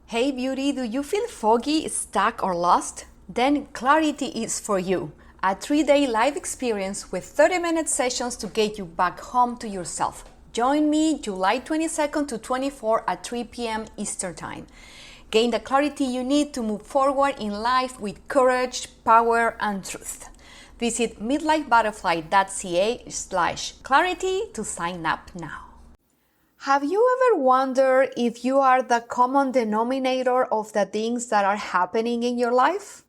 Hey beauty, do you feel foggy, stuck, or lost? Then Clarity is for you. A 3-day live experience with 30-minute sessions to get you back home to yourself. Join me July 22nd to 24 at 3 p.m. Eastern Time. Gain the clarity you need to move forward in life with courage, power, and truth. Visit midlifebutterfly.ca/clarity to sign up now. Have you ever wondered if you are the common denominator of the things that are happening in your life?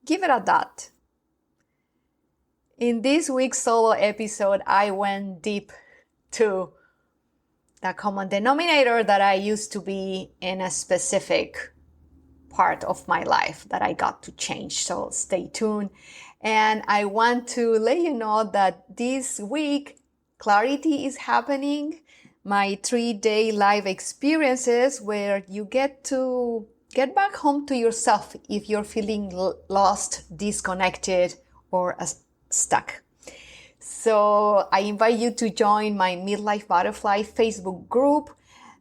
Give it a thought. In this week's solo episode, I went deep to the common denominator that I used to be in a specific part of my life that I got to change. So stay tuned. And I want to let you know that this week, clarity is happening. My 3-day live experiences where you get to get back home to yourself if you're feeling lost, disconnected, or stuck. So I invite you to join my Midlife Butterfly Facebook group.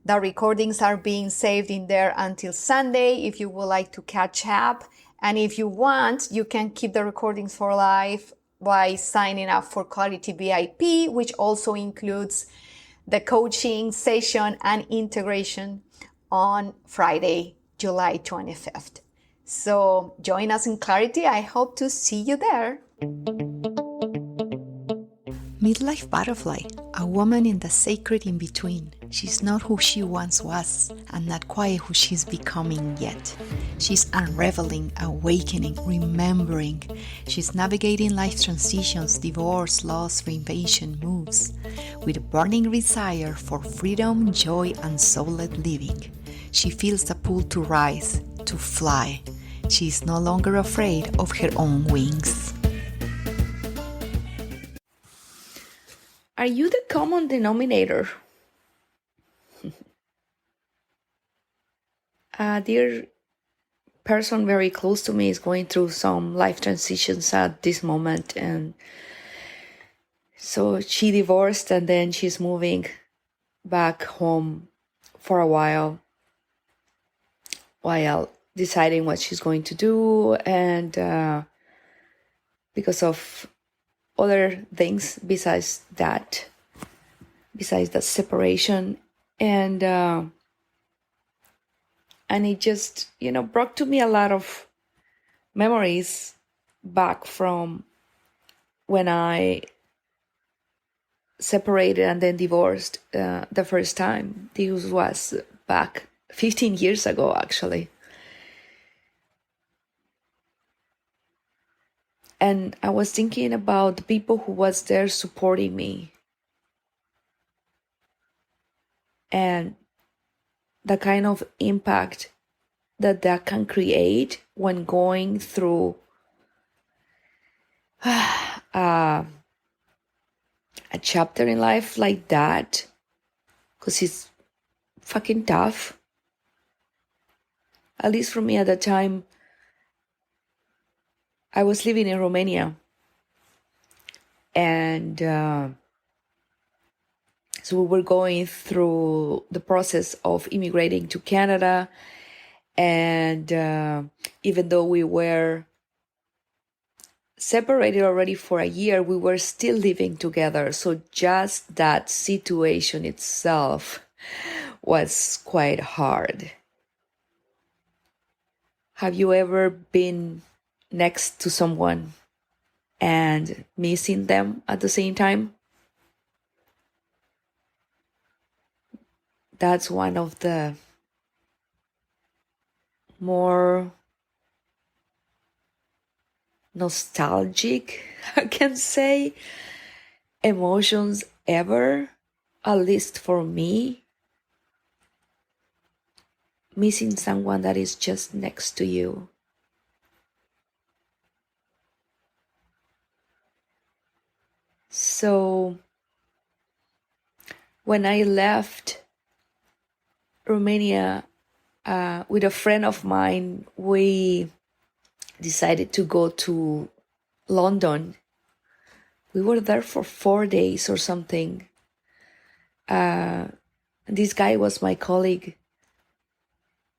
The recordings are being saved in there until Sunday if you would like to catch up. And if you want, you can keep the recordings for life by signing up for Clarity VIP, which also includes the coaching session and integration on Friday, July 25th. So join us in Clarity. I hope to see you there. Midlife Butterfly, a woman in the sacred in-between. She's not who she once was and not quite who she's becoming yet. She's unraveling, awakening, remembering. She's navigating life transitions, divorce, loss, reinvention moves with a burning desire for freedom, joy, and soul-led living. She feels the pull to rise, to fly. She is no longer afraid of her own wings. Are you the common denominator? A dear person very close to me is going through some life transitions at this moment, and so she divorced and then she's moving back home for a while deciding what she's going to do, and because of other things besides the separation, and it just brought to me a lot of memories back from when I separated and then divorced the first time. This was back 15 years ago, actually. And I was thinking about the people who was there supporting me and the kind of impact that can create when going through a chapter in life like that, because it's fucking tough. At least for me at the time, I was living in Romania, and so we were going through the process of immigrating to Canada, and even though we were separated already for a year, we were still living together. So just that situation itself was quite hard. Have you ever been next to someone and missing them at the same time? That's one of the more nostalgic, I can say, emotions ever, at least for me. Missing someone that is just next to you. So when I left Romania with a friend of mine, we decided to go to London. We were there for 4 days or something. This guy was my colleague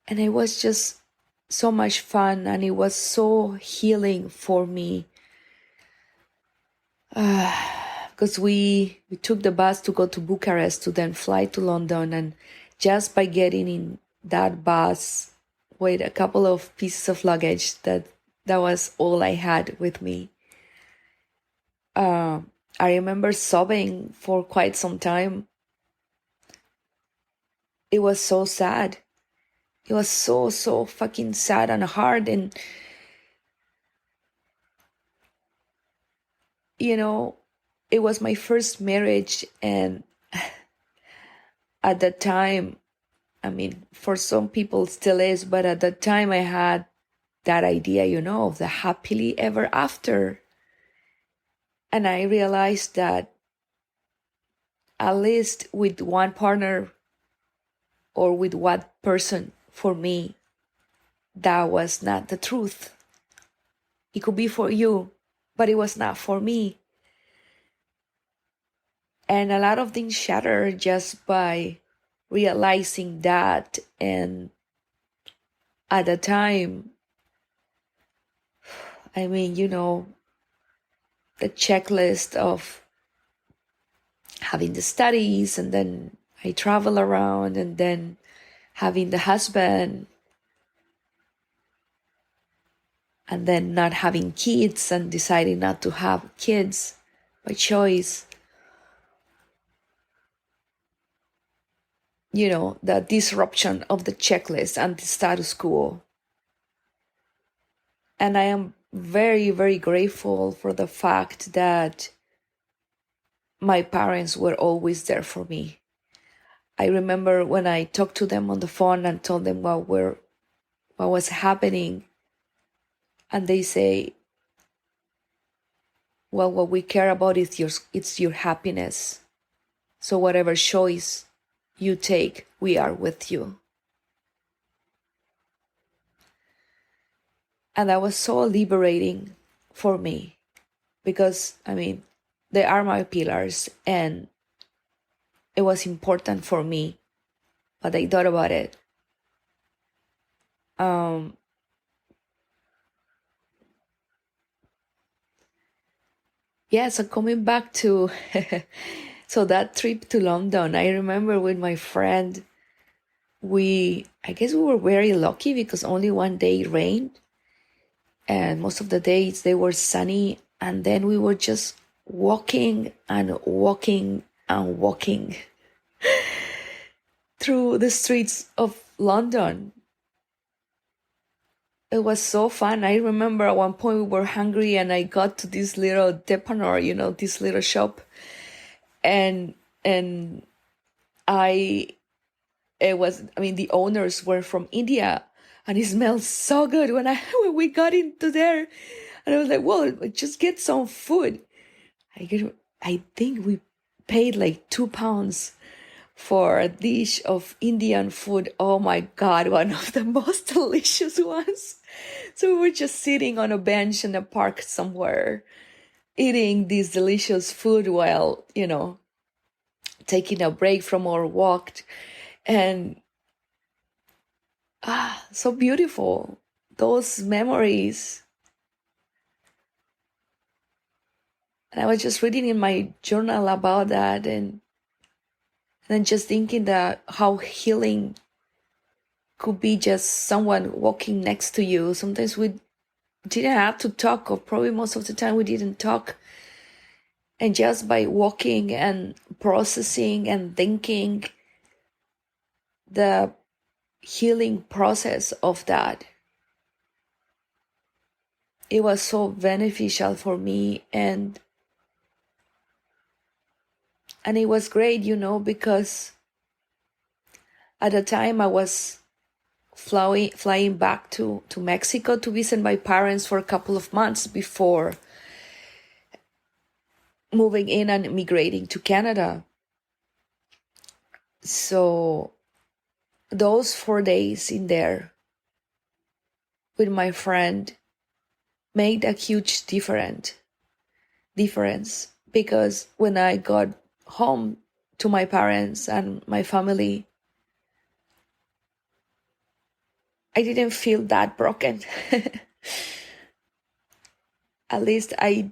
And it was just so much fun, and it was so healing for me. Because we took the bus to go to Bucharest to then fly to London, and just by getting in that bus with a couple of pieces of luggage, that was all I had with me. I remember sobbing for quite some time. It was so sad. It was so fucking sad and hard. And it was my first marriage, and at that time, I mean, for some people still is, but at that time I had that idea, of the happily ever after. And I realized that at least with one partner or with one person, for me, that was not the truth. It could be for you, but it was not for me. And a lot of things shattered just by realizing that. And at the time, I mean, the checklist of having the studies, and then I travel around, and then having the husband, and then not having kids and deciding not to have kids by choice. The disruption of the checklist and the status quo. And I am very, very grateful for the fact that my parents were always there for me. I remember when I talked to them on the phone and told them what was happening, and they say, well, what we care about is your happiness. So whatever choice you take, we are with you. And that was so liberating for me, because, I mean, they are my pillars, and it was important for me. But I thought about it. So coming back to so that trip to London, I remember with my friend, I guess we were very lucky because only one day it rained, and most of the days they were sunny. And then we were just walking and walking and walking through the streets of London. It was so fun. I remember at one point we were hungry, and I got to this little dépanneur, this little shop, and the owners were from India, and it smelled so good when we got into there. And I was like, well, just get some food. I think we paid like £2 for a dish of Indian food. Oh my God, one of the most delicious ones. So we were just sitting on a bench in a park somewhere, eating this delicious food while, taking a break from our walk. And so beautiful, those memories. And I was just reading in my journal about that, and then just thinking that how healing could be just someone walking next to you. Sometimes we didn't have to talk, or probably most of the time we didn't talk. And just by walking and processing and thinking, the healing process of that, it was so beneficial for me. And it was great, because at the time I was flying back to Mexico to visit my parents for a couple of months before moving in and migrating to Canada. So those 4 days in there with my friend made a huge difference, because when I got home to my parents and my family, I didn't feel that broken. At least I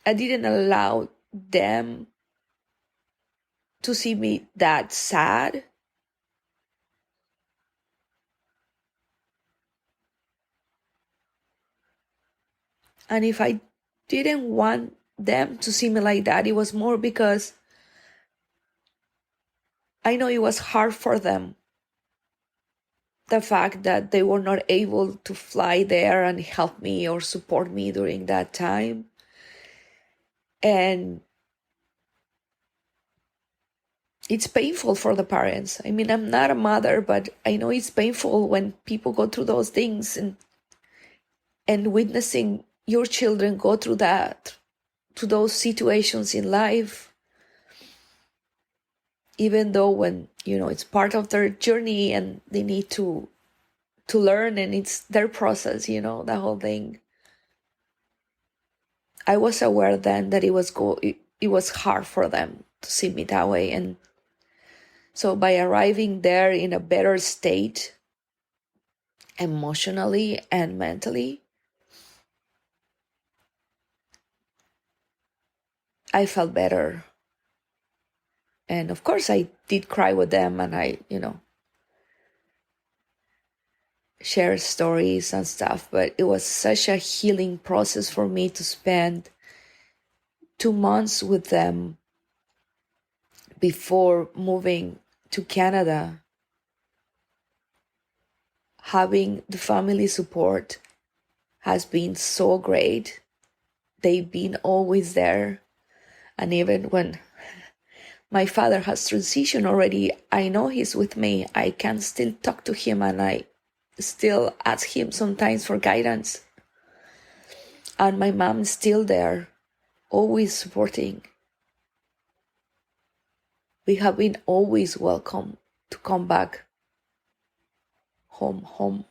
didn't allow them to see me that sad. And if I didn't want them to see me like that, it was more because I know it was hard for them. The fact that they were not able to fly there and help me or support me during that time. And it's painful for the parents. I mean, I'm not a mother, but I know it's painful when people go through those things, and witnessing your children go through that, to those situations in life, even though when, it's part of their journey and they need to learn, and it's their process, the whole thing. I was aware then that it was hard for them to see me that way. And so by arriving there in a better state, emotionally and mentally, I felt better. And of course I did cry with them, and I, share stories and stuff, but it was such a healing process for me to spend 2 months with them before moving to Canada. Having the family support has been so great. They've been always there. And even when my father has transitioned already, I know he's with me. I can still talk to him, and I still ask him sometimes for guidance. And my mom is still there, always supporting. We have been always welcome to come back home.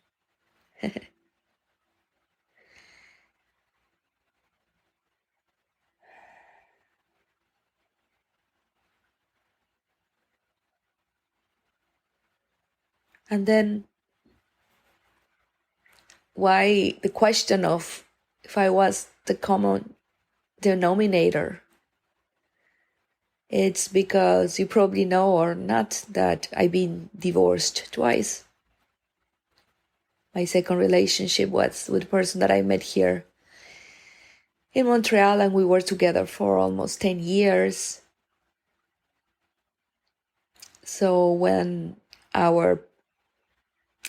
And then why the question of if I was the common denominator? It's because you probably know or not that I've been divorced twice. My second relationship was with a person that I met here in Montreal, and we were together for almost 10 years. So when our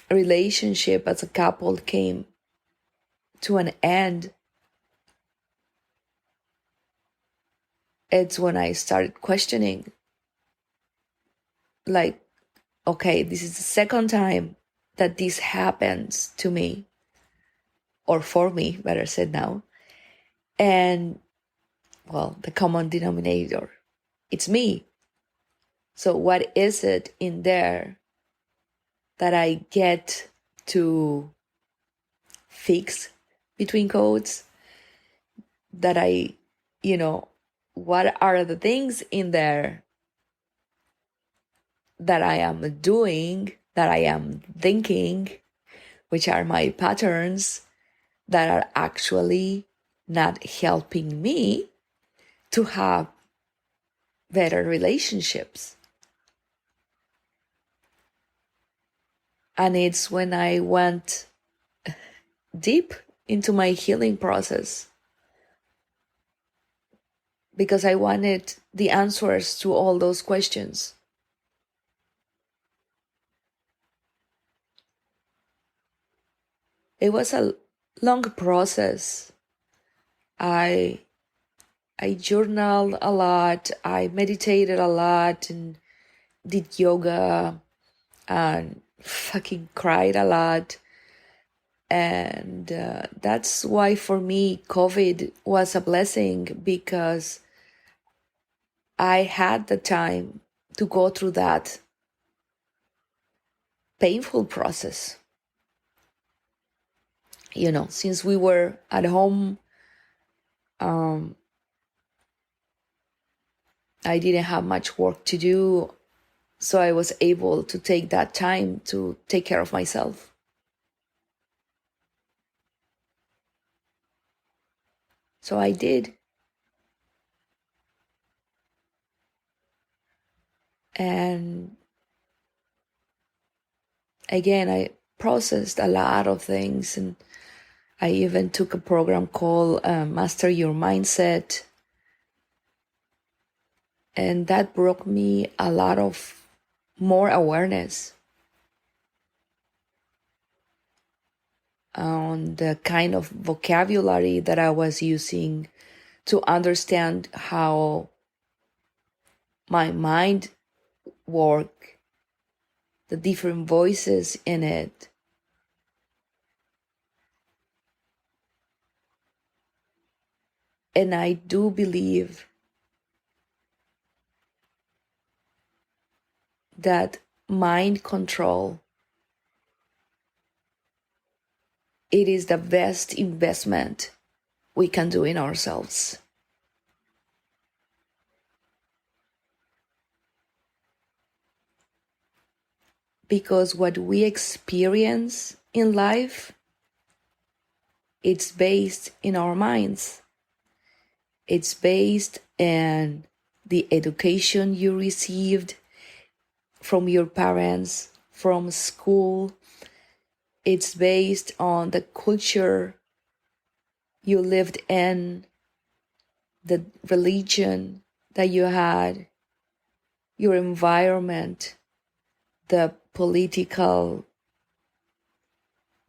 relationship as a couple came to an end, it's when I started questioning, like, okay, this is the second time that this happens to me, or for me, better said now. And, well, the common denominator, it's me. So what is it in there that I get to fix, between quotes, that I, what are the things in there that I am doing, that I am thinking, which are my patterns, that are actually not helping me to have better relationships. And it's when I went deep into my healing process, because I wanted the answers to all those questions. It was a long process. I journaled a lot, I meditated a lot, and did yoga, and fucking cried a lot. And that's why for me COVID was a blessing, because I had the time to go through that painful process. Since we were at home, I didn't have much work to do. So I was able to take that time to take care of myself. So I did. And again, I processed a lot of things, and I even took a program called Master Your Mindset. And that brought me a lot of more awareness on the kind of vocabulary that I was using to understand how my mind worked, the different voices in it. And I do believe that mind control, it is the best investment we can do in ourselves. Because what we experience in life, it's based in our minds. It's based in the education you received from your parents, from school. It's based on the culture you lived in, the religion that you had, your environment, the political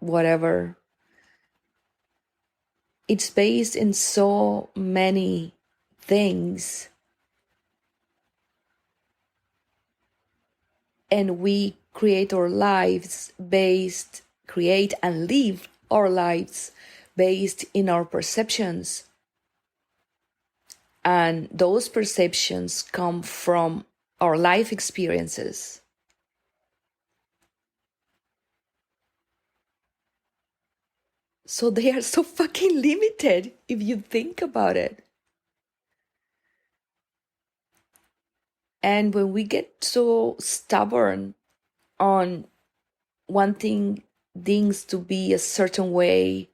whatever. It's based in so many things. And we create and live our lives based in our perceptions. And those perceptions come from our life experiences. So they are so fucking limited if you think about it. And when we get so stubborn on wanting things to be a certain way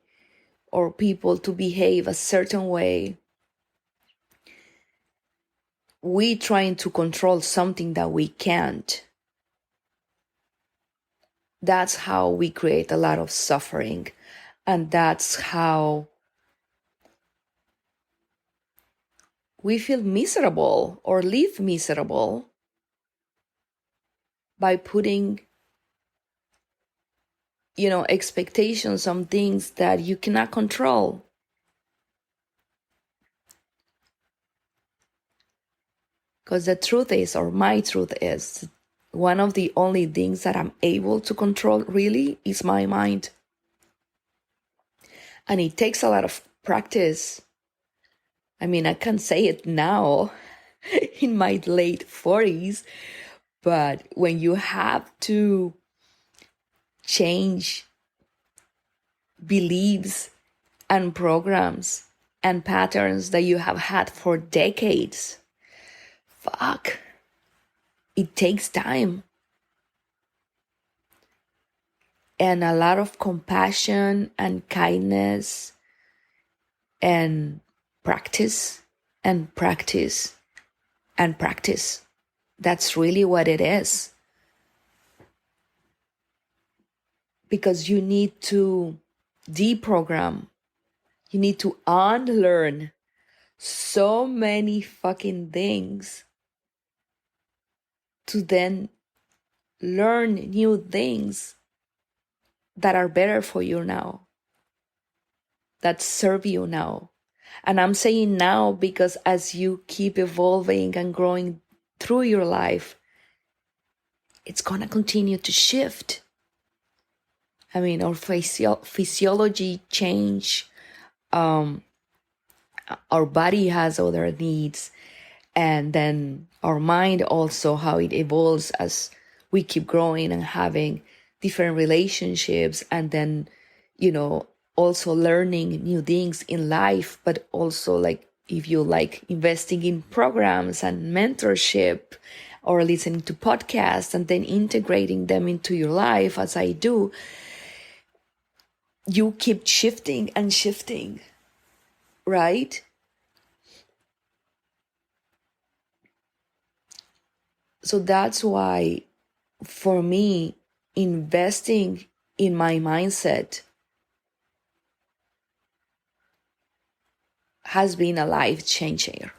or people to behave a certain way, we trying to control something that we can't. That's how we create a lot of suffering. And that's how we feel miserable or live miserable, by putting, expectations on things that you cannot control. Because the truth is, or my truth is, one of the only things that I'm able to control really is my mind. And it takes a lot of practice. I mean, I can say it now in my late 40s, but when you have to change beliefs and programs and patterns that you have had for decades, it takes time. And a lot of compassion and kindness and practice and practice and practice. That's really what it is. Because you need to deprogram. You need to unlearn so many fucking things to then learn new things that are better for you now, that serve you now. And I'm saying now because as you keep evolving and growing through your life, it's going to continue to shift. I mean, our physiology change. Our body has other needs. And then our mind also, how it evolves as we keep growing and having different relationships, and then, also learning new things in life, but also if you like investing in programs and mentorship or listening to podcasts and then integrating them into your life as I do, you keep shifting and shifting, right? So that's why, for me, investing in my mindset has been a life changer.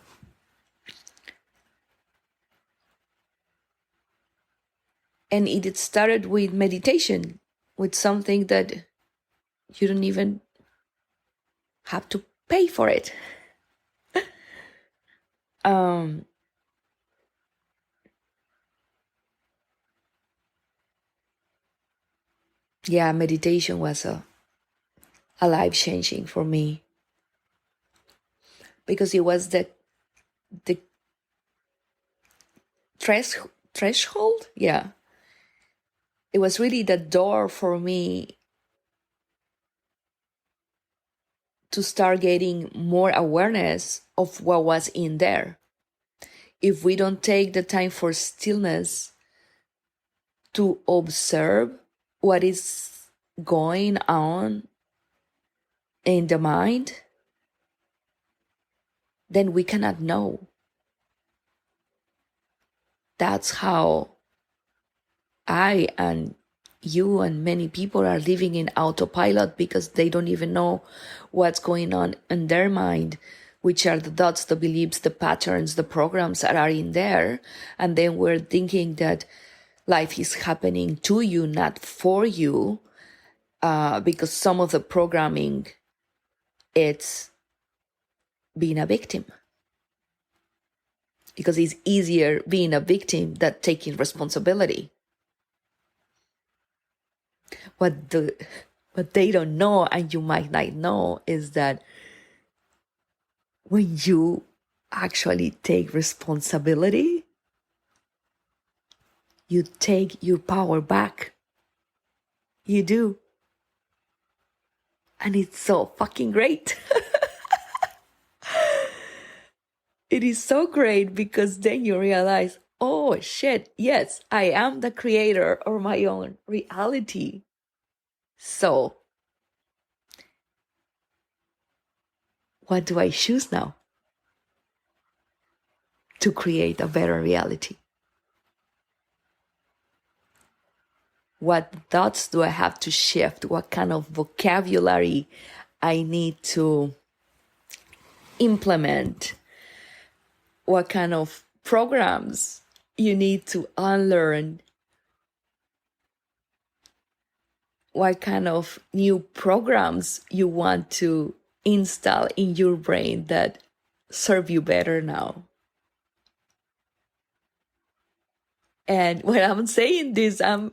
And it started with meditation, with something that you don't even have to pay for it. Yeah, meditation was a life changing for me, because it was the threshold. Yeah, it was really the door for me to start getting more awareness of what was in there. If we don't take the time for stillness to observe what is going on in the mind, then we cannot know. That's how I and you and many people are living in autopilot, because they don't even know what's going on in their mind, which are the thoughts, the beliefs, the patterns, the programs that are in there. And then we're thinking that life is happening to you, not for you, because some of the programming, it's being a victim. Because it's easier being a victim than taking responsibility. What they don't know, and you might not know, is that when you actually take responsibility, you take your power back. You do. And it's so fucking great. It is so great, because then you realize, oh shit, yes, I am the creator of my own reality. So, what do I choose now? To create a better reality. What thoughts do I have to shift? What kind of vocabulary I need to implement? What kind of programs you need to unlearn? What kind of new programs you want to install in your brain that serve you better now? And when I'm saying this, I'm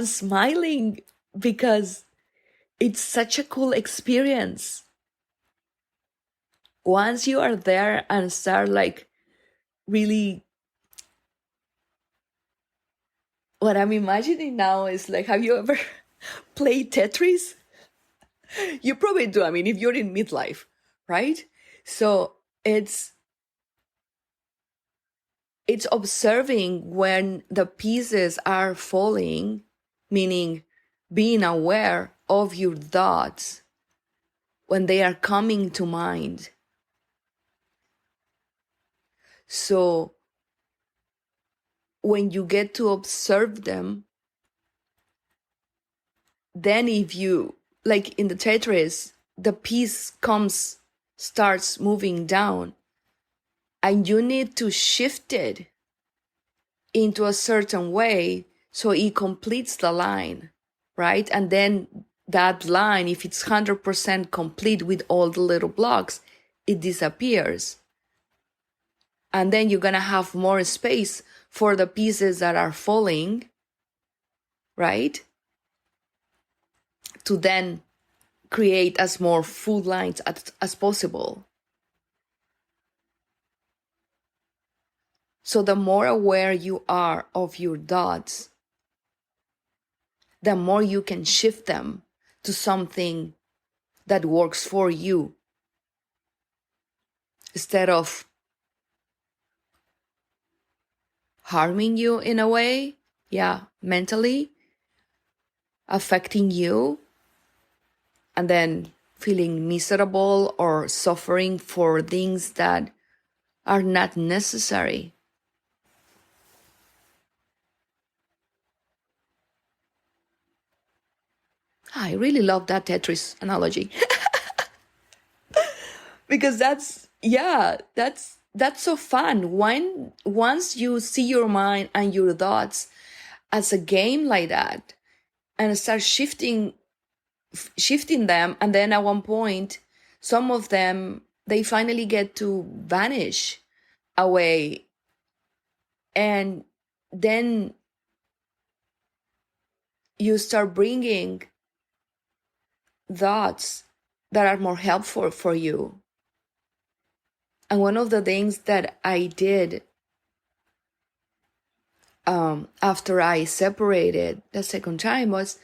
smiling, because it's such a cool experience. Once you are there and start like really, what I'm imagining now is like, have you ever played Tetris? You probably do. I mean, if you're in midlife, right? So it's observing when the pieces are falling, meaning being aware of your thoughts when they are coming to mind. So when you get to observe them, then if you, like in the Tetris, the piece starts moving down, and you need to shift it into a certain way so it completes the line, right? And then that line, if it's 100% complete with all the little blocks, it disappears. And then you're going to have more space for the pieces that are falling, right? To then create as more full lines as possible. So the more aware you are of your thoughts, the more you can shift them to something that works for you, instead of harming you in a way, yeah, mentally, affecting you, and then feeling miserable or suffering for things that are not necessary. I really love that Tetris analogy. Because that's so fun. Once you see your mind and your thoughts as a game like that and start shifting them, and then at one point some of them, they finally get to vanish away, and then you start bringing thoughts that are more helpful for you. And one of the things that I did after I separated the second time was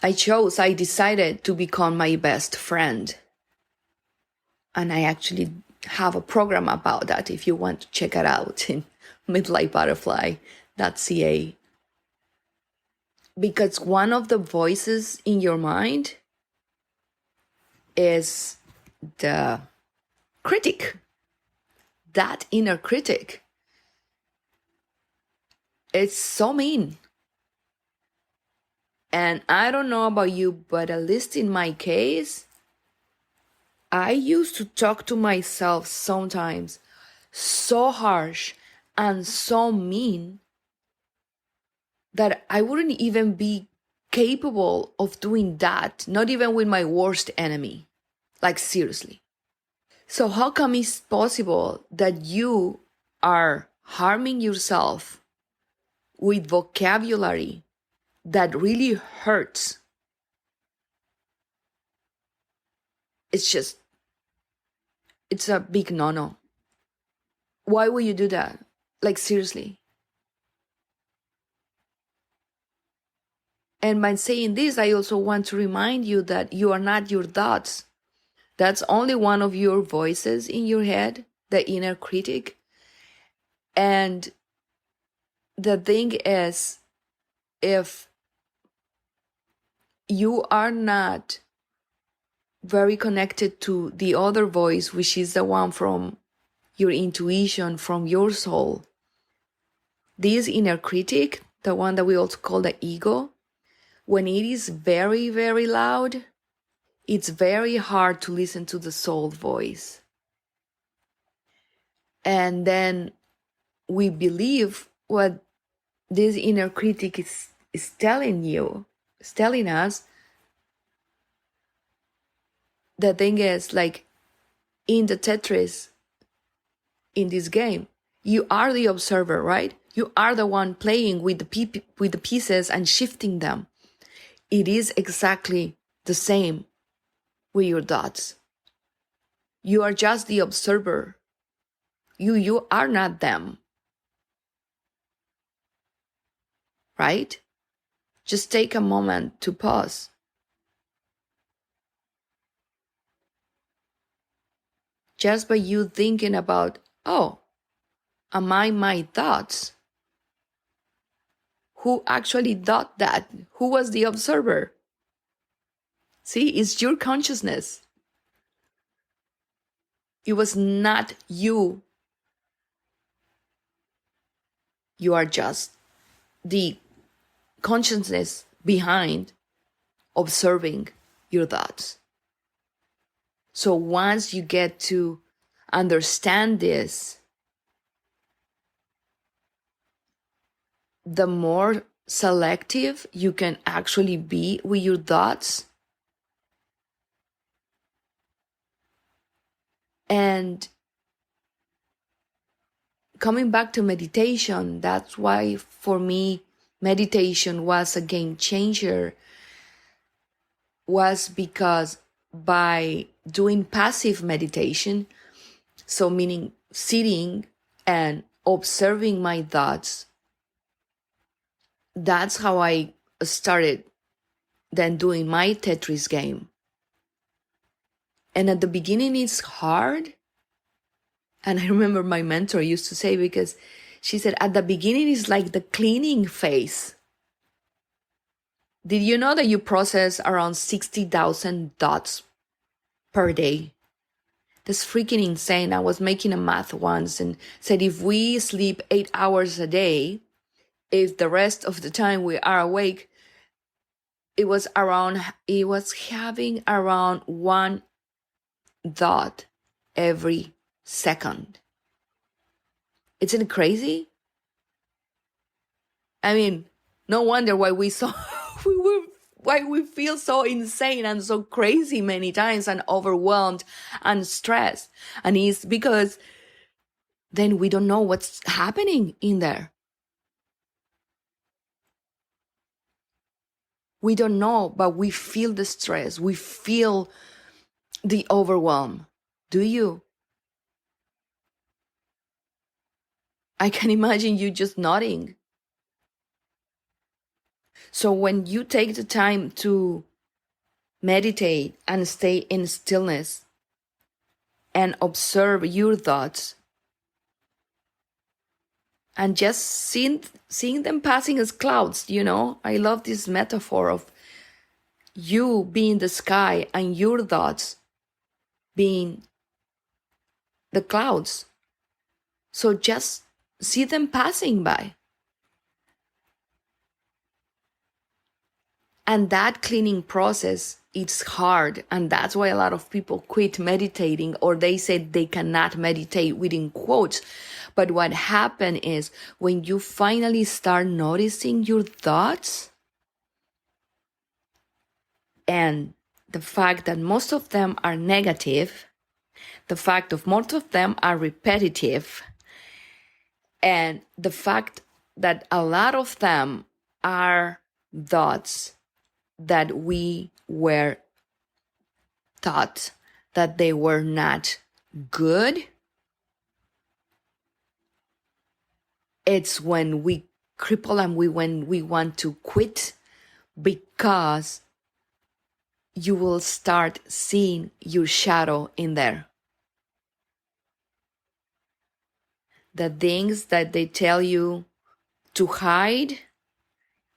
I decided to become my best friend. And I actually have a program about that if you want to check it out in midlifebutterfly.ca. Because one of the voices in your mind is the critic, that inner critic. It's so mean. And I don't know about you, but at least in my case, I used to talk to myself sometimes so harsh and so mean that I wouldn't even be capable of doing that, not even with my worst enemy. Like, seriously. So how come it's possible that you are harming yourself with vocabulary that really hurts? It's a big no-no. Why would you do that? Like, seriously. And by saying this, I also want to remind you that you are not your thoughts. That's only one of your voices in your head, the inner critic. And the thing is, if you are not very connected to the other voice, which is the one from your intuition, from your soul, this inner critic, the one that we also call the ego, when it is very, very loud, it's very hard to listen to the soul voice. And then we believe what this inner critic is telling us. The thing is, like in the Tetris, in this game, you are the observer, right? You are the one playing with the pieces and shifting them. It is exactly the same with your thoughts. You are just the observer. You are not them. Right? Just take a moment to pause. Just by you thinking about, oh, am I my thoughts? Who actually thought that? Who was the observer? See, it's your consciousness. It was not you. You are just the consciousness behind observing your thoughts. So once you get to understand this, the more selective you can actually be with your thoughts. And coming back to meditation, that's why for me, meditation was a game changer, was because by doing passive meditation, so meaning sitting and observing my thoughts, that's how I started then doing my Tetris game. And at the beginning, it's hard. And I remember my mentor used to say, because she said at the beginning is like the cleaning phase. Did you know that you process around 60,000 thoughts per day? That's freaking insane. I was making a math once and said if we sleep 8 hours a day, if the rest of the time we are awake, it was having around one thought every second. Isn't it crazy? I mean, no wonder why we feel so insane and so crazy many times and overwhelmed and stressed. And it's because then we don't know what's happening in there. We don't know, but we feel the stress. We feel the overwhelm. Do you? I can imagine you just nodding. So when you take the time to meditate and stay in stillness and observe your thoughts and just seeing them passing as clouds, I love this metaphor of you being the sky and your thoughts being the clouds. So just see them passing by. And that cleaning process, it's hard. And that's why a lot of people quit meditating, or they say they cannot meditate within quotes. But what happened is when you finally start noticing your thoughts and the fact that most of them are negative, the fact of most of them are repetitive, and the fact that a lot of them are thoughts that we were taught that they were not good, it's when we cripple and when we want to quit, because you will start seeing your shadow in there. The things that they tell you to hide,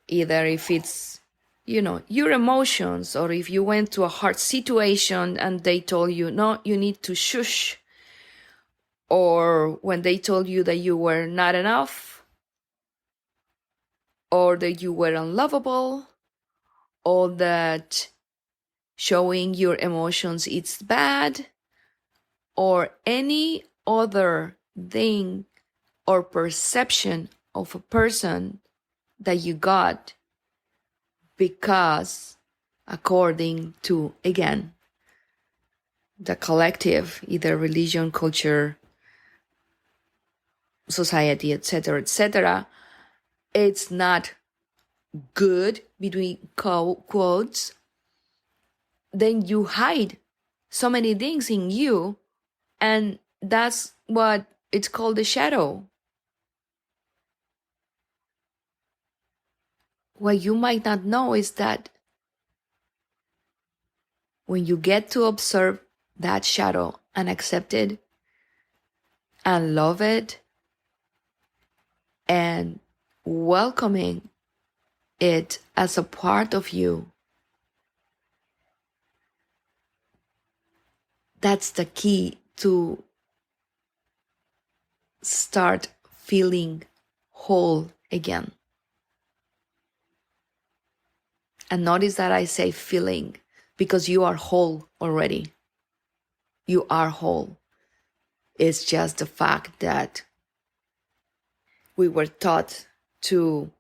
either if it's, your emotions, or if you went to a hard situation and they told you, no, you need to shush, or when they told you that you were not enough, or that you were unlovable, or that showing your emotions is bad, or any other thing or perception of a person that you got, because according to, again, the collective, either religion, culture, society, etc., it's not good, between quotes, then you hide so many things in you, and that's what it's called the shadow. What you might not know is that when you get to observe that shadow and accept it and love it and welcoming it as a part of you, that's the key to start feeling whole again. And notice that I say feeling, because you are whole already. You are whole. It's just the fact that we were taught to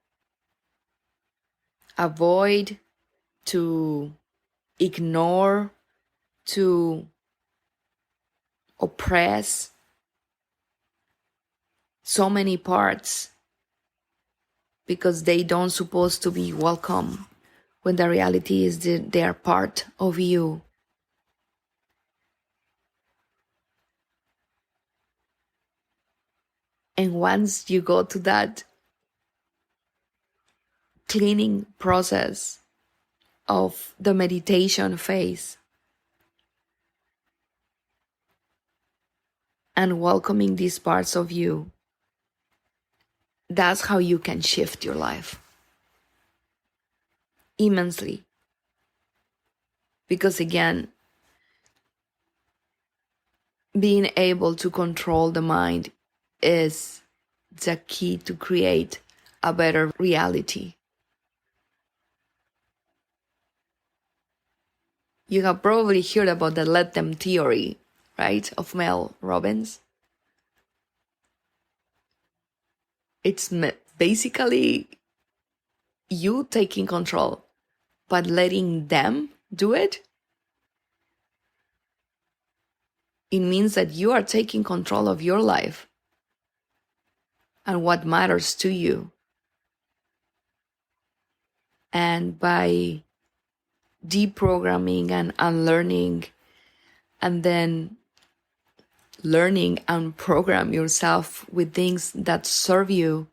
avoid, to ignore, to oppress so many parts, because they don't supposed to be welcome, when the reality is that they are part of you. And once you go to that cleaning process of the meditation phase, and welcoming these parts of you, that's how you can shift your life immensely. Because again, being able to control the mind is the key to create a better reality. You have probably heard about the let them theory, right, of Mel Robbins. It's basically you taking control, but letting them do it. It means that you are taking control of your life and what matters to you. And by deprogramming and unlearning, and then learning and program yourself with things that serve you,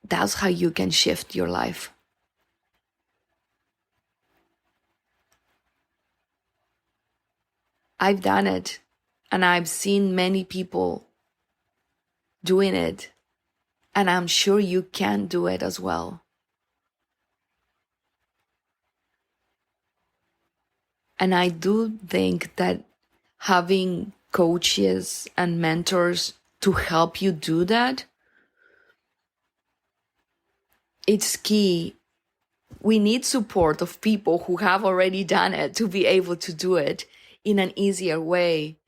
that's how you can shift your life. I've done it, and I've seen many people doing it, and I'm sure you can do it as well. And I do think that having coaches and mentors to help you do that, it's key. We need support of people who have already done it to be able to do it in an easier way.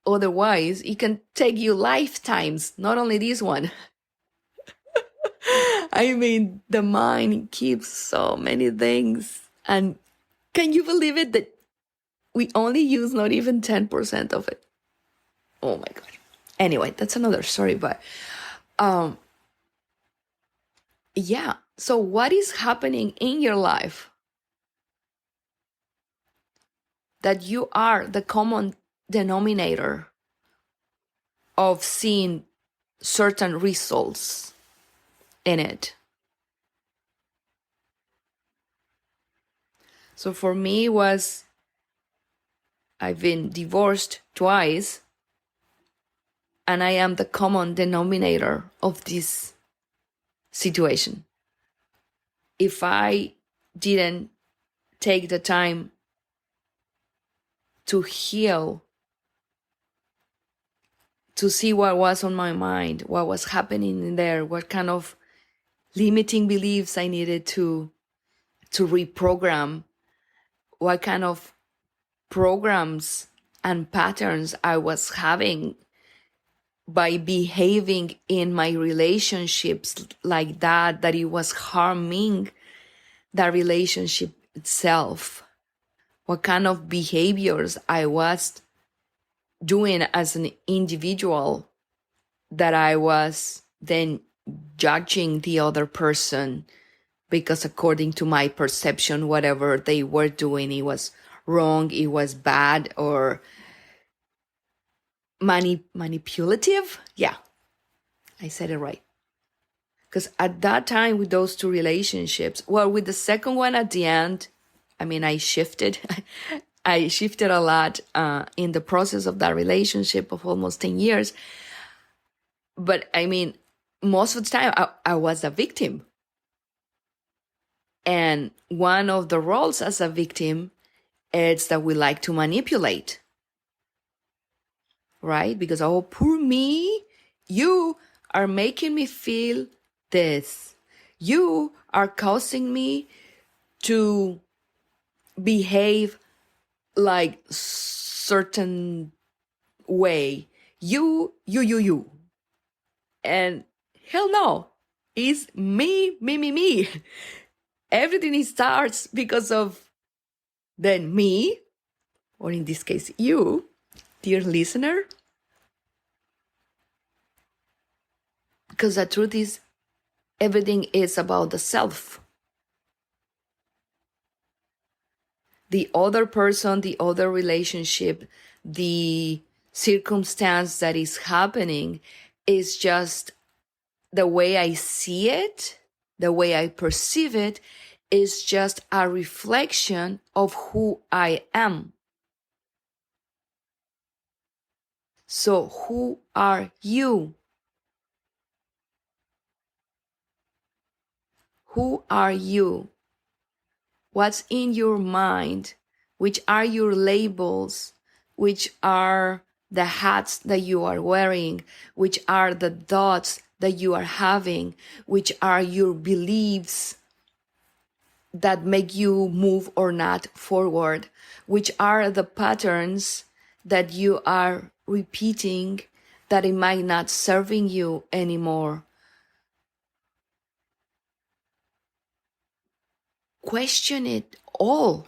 Otherwise, it can take you lifetimes, not only this one. I mean, the mind keeps so many things. And can you believe it that we only use not even 10% of it? Oh my God. Anyway, that's another story, but yeah. So what is happening in your life that you are the common denominator of seeing certain results in it? So for me was, I've been divorced twice, and I am the common denominator of this situation. If I didn't take the time to heal, to see what was on my mind, what was happening in there, what kind of limiting beliefs I needed to reprogram, what kind of programs and patterns I was having by behaving in my relationships like that it was harming the relationship itself. What kind of behaviors I was doing as an individual that I was then judging the other person because according to my perception, whatever they were doing, it was wrong, it was bad, or manipulative. Yeah, I said it right. Because at that time with those two relationships, well, with the second one at the end, I mean, I shifted. I shifted a lot in the process of that relationship of almost 10 years. But I mean, most of the time I was a victim. And one of the roles as a victim is that we like to manipulate. Right? Because, oh, poor me, you are making me feel this. You are causing me to behave like certain way. You. And hell no, it's me. Everything starts because of then me, or in this case, you, dear listener. Because the truth is, everything is about the self. The other person, the other relationship, the circumstance that is happening is just the way I see it, the way I perceive it, is just a reflection of who I am. So who are you? Who are you? What's in your mind? Which are your labels? Which are the hats that you are wearing? Which are the thoughts that you are having? Which are your beliefs that make you move or not forward? Which are the patterns that you are repeating that it might not serving you anymore? Question it all.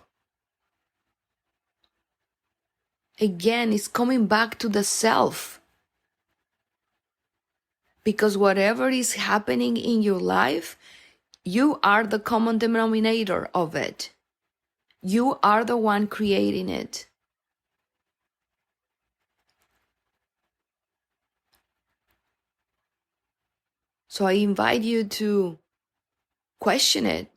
Again, it's coming back to the self. Because whatever is happening in your life, you are the common denominator of it. You are the one creating it. So I invite you to question it.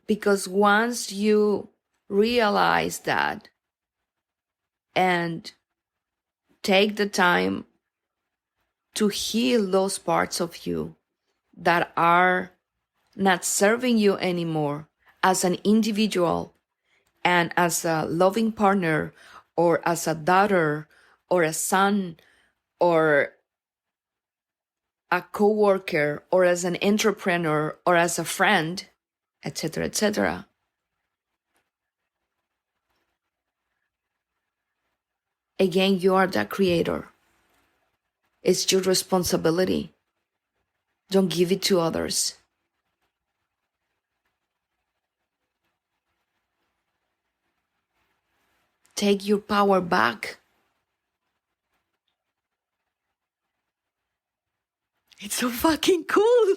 Because once you realize that and take the time to heal those parts of you that are not serving you anymore as an individual and as a loving partner or as a daughter or a son or a coworker or as an entrepreneur or as a friend, etc., etc. Again, you are the creator. It's your responsibility. Don't give it to others. Take your power back. It's so fucking cool.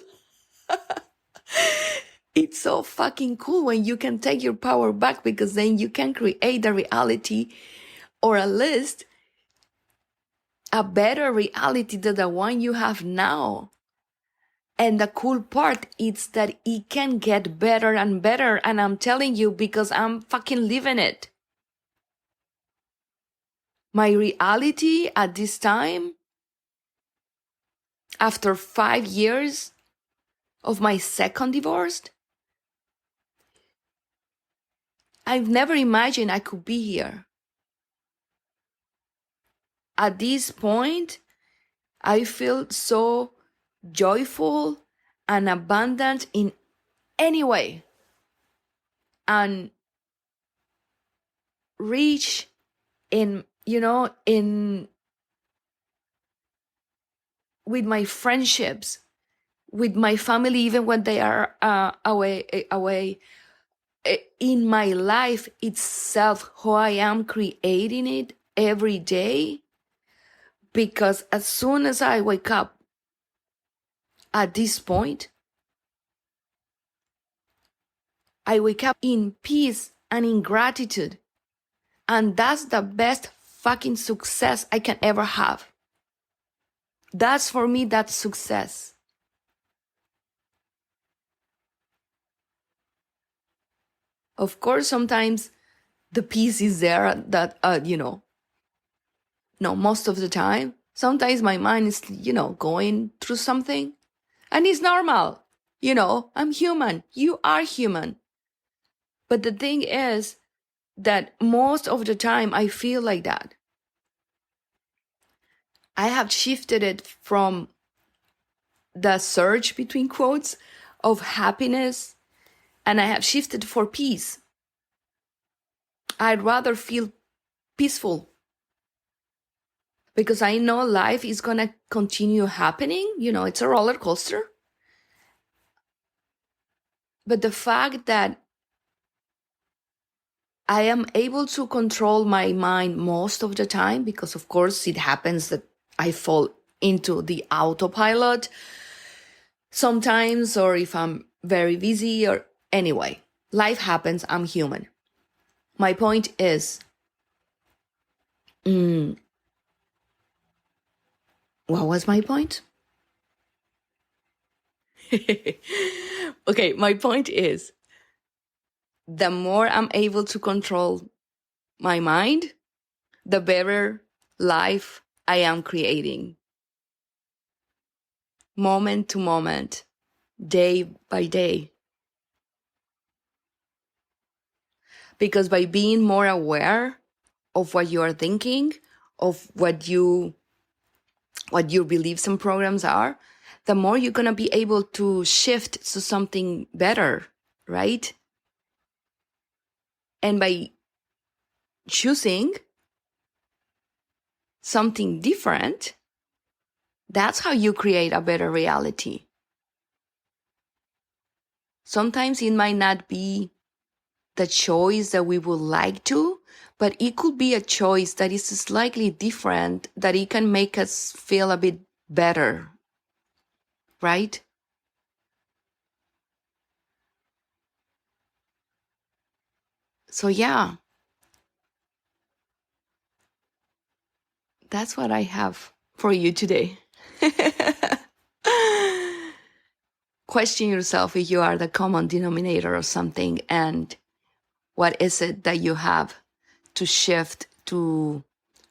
It's so fucking cool when you can take your power back, because then you can create a reality, or at least a better reality than the one you have now. And the cool part is that it can get better and better. And I'm telling you, because I'm fucking living it. My reality at this time, after 5 years of my second divorce, I've never imagined I could be here. At this point, I feel so joyful and abundant in any way, and rich in, with my friendships, with my family, even when they are away. In my life itself, how I am creating it every day. Because as soon as I wake up at this point, I wake up in peace and in gratitude. And that's the best fucking success I can ever have. That's, for me, that's success. Of course, sometimes the peace is there that, no, most of the time. Sometimes my mind is, going through something. And it's normal. I'm human. You are human. But the thing is that most of the time I feel like that. I have shifted it from the search, between quotes, of happiness, and I have shifted for peace. I'd rather feel peaceful, because I know life is going to continue happening. It's a roller coaster. But the fact that I am able to control my mind most of the time, because of course it happens that I fall into the autopilot sometimes, or if I'm very busy, or anyway, life happens. I'm human. My point is, what was my point? Okay, my point is, the more I'm able to control my mind, the better life I am creating. Moment to moment, day by day. Because by being more aware of what you are thinking, of what your beliefs and programs are, the more you're going to be able to shift to something better, right? And by choosing something different, that's how you create a better reality. Sometimes it might not be the choice that we would like to, but it could be a choice that is slightly different, that it can make us feel a bit better, right? So yeah, that's what I have for you today. Question yourself if you are the common denominator of something, and what is it that you have to shift, to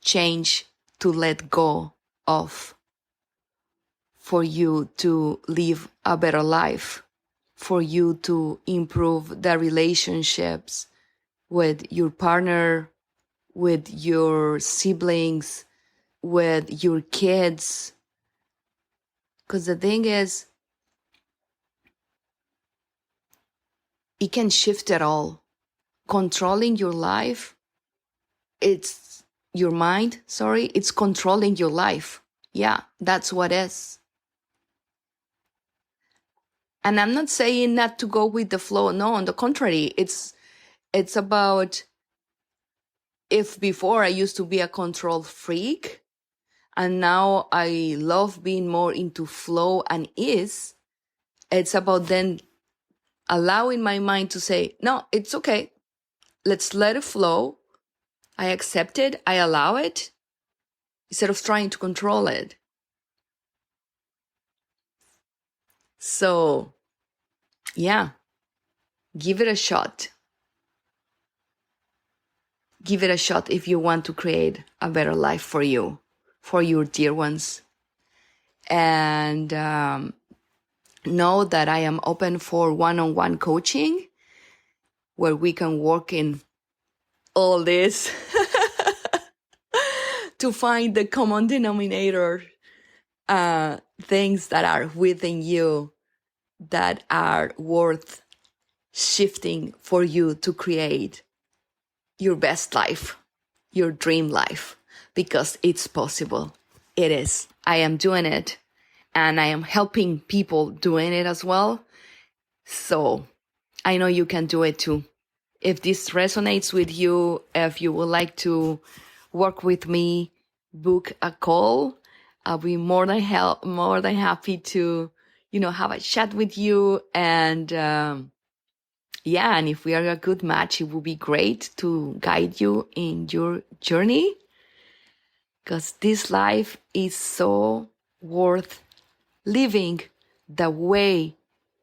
change, to let go of, for you to live a better life, for you to improve the relationships with your partner, with your siblings, with your kids. Because the thing is, it can shift it all. Controlling your life, it's your mind, it's controlling your life. Yeah, that's what it is. And I'm not saying not to go with the flow. No, on the contrary, it's about, if before I used to be a control freak, and now I love being more into flow and ease, it's about then allowing my mind to say, no, it's okay. Let's let it flow. I accept it. I allow it, instead of trying to control it. So, yeah, give it a shot. Give it a shot if you want to create a better life for you, for your dear ones. And know that I am open for one-on-one coaching, where we can work in all this to find the common denominator, things that are within you that are worth shifting for you to create your best life, your dream life, because it's possible. It is. I am doing it, and I am helping people doing it as well. So I know you can do it too. If this resonates with you, if you would like to work with me, book a call. I'll be more than happy to, have a chat with you. And and if we are a good match, it would be great to guide you in your journey, because this life is so worth living the way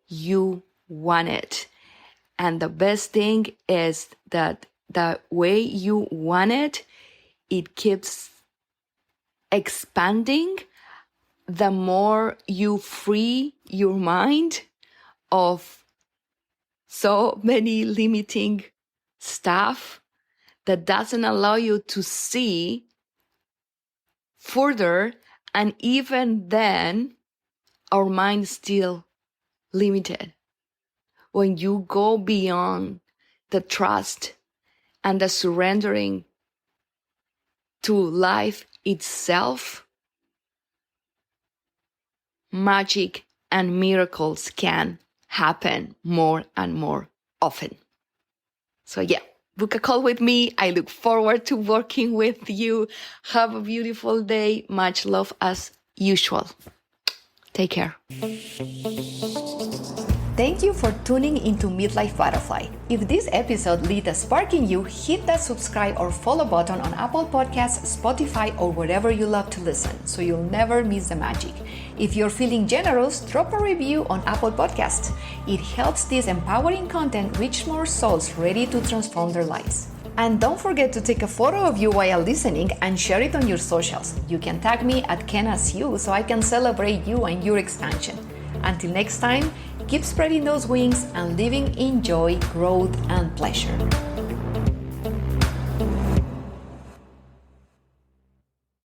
you want it. And the best thing is that the way you want it, it keeps expanding the more you free your mind of so many limiting stuff that doesn't allow you to see further. And even then, our mind is still limited. When you go beyond the trust and the surrendering to life itself, magic and miracles can happen more and more often. So book a call with me. I look forward to working with you. Have a beautiful day. Much love as usual. Take care. Thank you for tuning into Midlife Butterfly. If this episode lit a spark in you, hit that subscribe or follow button on Apple Podcasts, Spotify, or wherever you love to listen, so you'll never miss the magic. If you're feeling generous, drop a review on Apple Podcasts. It helps this empowering content reach more souls ready to transform their lives. And don't forget to take a photo of you while listening and share it on your socials. You can tag me at KenAsYou so I can celebrate you and your expansion. Until next time, keep spreading those wings and living in joy, growth, and pleasure.